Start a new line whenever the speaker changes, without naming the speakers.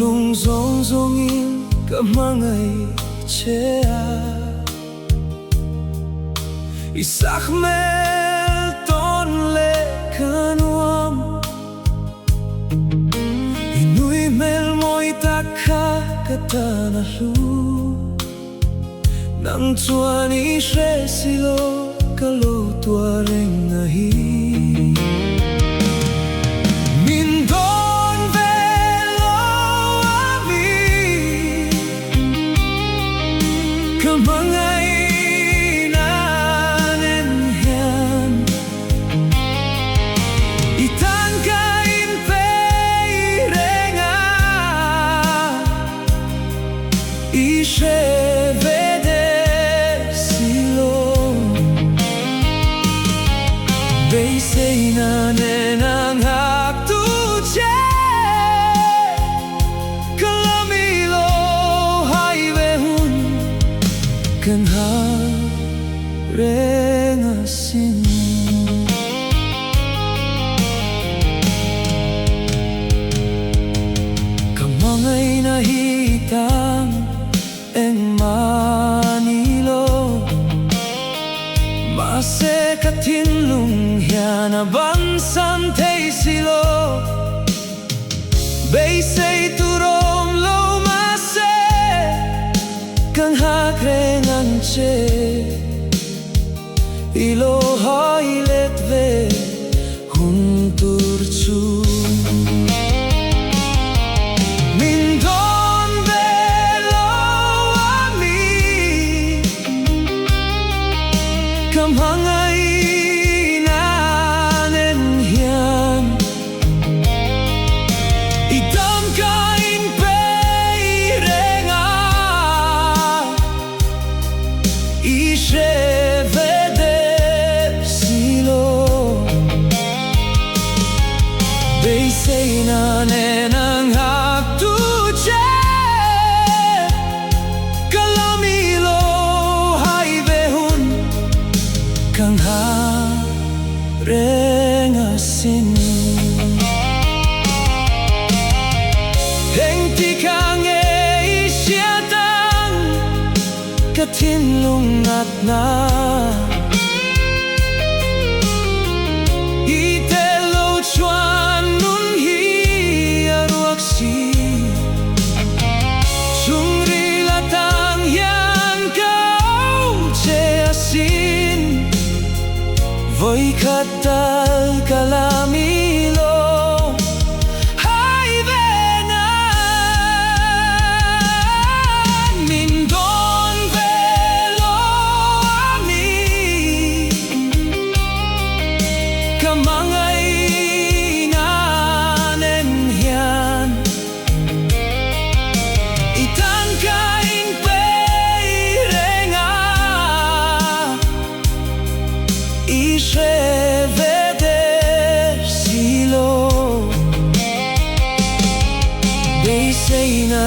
thinlung zawngin hmangaih sakhmel tawn nuam hmel mo'y takha katanalu nang chuan silo kalo tuar reng hmangaih nanen hian itan kain peih reng Beiseina nenang ngak kalamilo haywehun kan reng asin hmangay na hitang manilo mase ka thinlung hian bansan tay silo Beisei turom lo mase kang reng ilo hailet ve huntur chu hmangaih nanen hian itam kain peih reng silo Beiseina nenang ngak kalamilo haywehun kang reng asin hengti kang ngei siatang ka thinlung at na itelo chuan nun hi aruak si sungri latang hian kau asin voi katal kalamilo mindon velo ami hmangaih nanen hian itan kain peih reng silo Beiseina